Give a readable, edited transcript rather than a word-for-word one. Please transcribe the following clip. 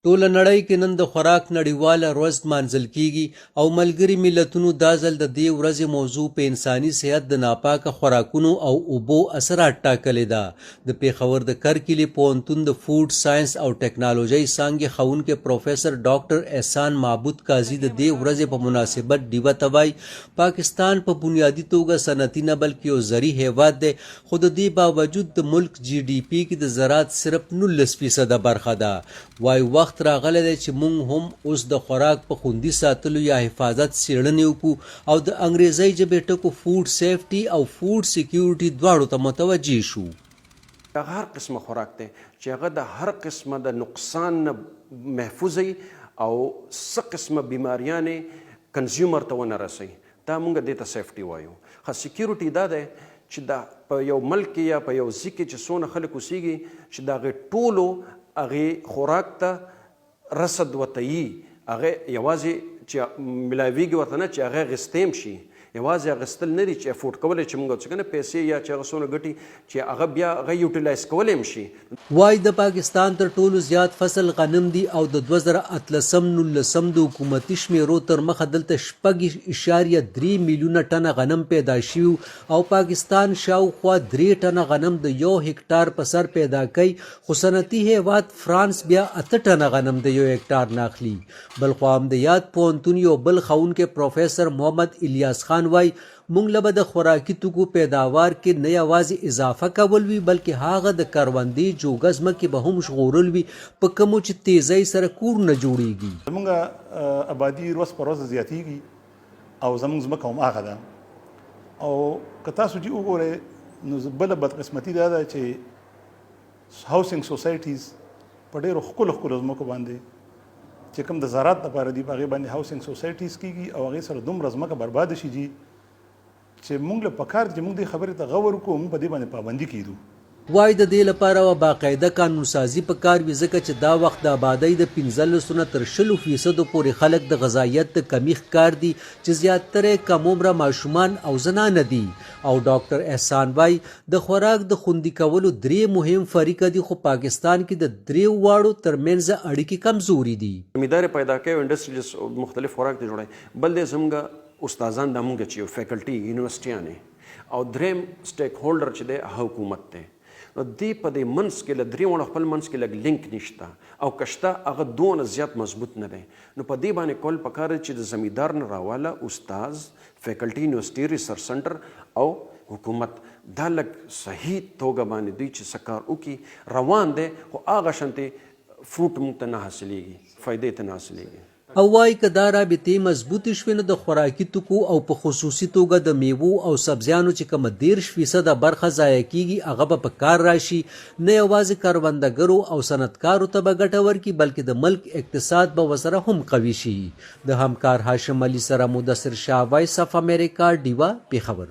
ټوله نړۍ کې نن د خوراک نړیواله ورځ لمانځل کیږي او ملګري ملتونو دا ځل د دې ورځې موضوع په انساني صحت د ناپاکه خوراکونو او اوبو اثرات ټاکلې ده. د پیښور د کرکلي پوهنتون د فوډ ساينس او ټیکنالوژي څانګې ښوونکی پروفیسر ډاکټر احسان معبود قاضي د دې ورځې په مناسبت ډیوه ته وایي پاکستان په بنیادي توګه صنعتي نه بلکې یو زرعي هیواد دی، خو د دې باوجود د ملک GDP کې د زراعت صرف 19% برخه ده. وایي وخت راغلی دی چې موږ هم اوس د خوراک په خوندي ساتلو یا حفاظت څېړنې وکړو او د انګریزي ژبې ټکو فوډ سیفټي او فوډ سیکیورټي دواړو ته متوجه شو. هغه هر قسمه خوراک دی چې هغه د هر قسمه د نقصان نه محفوظ او څه قسمه بیماریانې کنزیومر ته ونه رسوي، دا موږ دې ته سیفټي وایو. خو سیکیورټي دا دی چې دا په یو ملک یا په یو ځای کې چې څونه خلک اوسیږي چې د هغې ټولو هغې خوراک ته رسد ورته یي، هغې یوازې چې ملاویږي ورته نه چې هغه اخیستی هم شي، یوازې اخیستل نه دي چې افورډ کولی چې موږ څه کنه پیسې یا چې هغه څونه ګټي چې هغه بیا هغه یوټیلایز کولی هم شي. وایي د پاکستان تر ټولو زیات فصل غنم دی او د 2018-19 د حکومتي شمیرو تر مخه دلته 6.3 میلیونه ټنه غنم پیدا شوي او پاکستان شاوخوا 3 ټنه غنم د 1 هکټار په سر پیدا کوي، خو صنعتي هیواد فرانس بیا 8 ټنه غنم د 1 هکټار نه اخلي. بلخوا هم د یاد پوهنتون یو بل ښوونکی پروفیسر محمد الیاس خان وای مونږ له به د خوراکي توکو پیداوار کې نه یوازې اضافه کول وي بلکې هغه د کروندې جوګه ځمکې به هم ژغورل وي په کومو چې تیزۍ سره کورونه جوړیږي. زمونږ آبادي ورځ په ورځ زیاتیږي او زمونږ ځمکه هم هغه ده او که تاسو چې وګورئ نو بله بدقسمتي دا ده چې هاوسنګ سوسایټیز په ډېرو ښکلو ښکلو ځمکو باندې چې کوم د زراعت لپاره دي په هغې باندې هاوسنګ سوسایټیز کېږي او هغې سره دومره ځمکه برباده شي چې موږ له پکار چې موږ دې خبرې ته غور وکړو موږ په دې باندې پابندي کېږو. وایي د دې لپاره باقاعده قانونسازي پکار وي ځکه چې دا وخت د آبادۍ د 15 نه تر 20% پورې خلک د غذایت د کمی ښکار دي چې زیاتره کم عمره ماشومان او زنانه دي. او ډاکټر احسان وایي د خوراک د خوندي کولو 3 مهم فریقه دي خو پاکستان کې د 3 واړو ترمنځ اړیکې کمزوري دي. زمیندار پیدا کوي انډسټریز مختلف خوراک دي جوړوي، بل دې زموږ استادان د موږ چې یو فیکلټي یونیورسټیانې او دریم سټیک هولډر چې دی حکومت دی، نو دې په دې منځ کې له درې واړو خپل منځ کې لږ لینک نشته او که شته هغه دونه زیات مضبوط نه دی. نو په دې باندې کول پکار دی چې د زمیندار نه راواله استاز فیکلټي یونیورسټي ریسرچ سنټر او حکومت دا لږ صحیح توګه باندې دوی چې څه کار وکړي روان دی، خو هغه شانتې فروټ موږ ته نه حاصلېږي، فایدې ته نه حاصلېږي. او وایي که دا رابطې مضبوطې شوې نو د خوراکي توکو او په خصوصي توګه د میوو او سبزیانو چې کومه 30% برخه ضایع کیږي هغه به په کار راشي، نه یوازې کروندګرو او صنعتکارو ته به ګټه ورکړي بلکې د ملک اقتصاد به ورسره هم قوي شي. د همکار هاشم علي سره مدثر شاه، وایس اف امریکا، ډیوه، پیښور.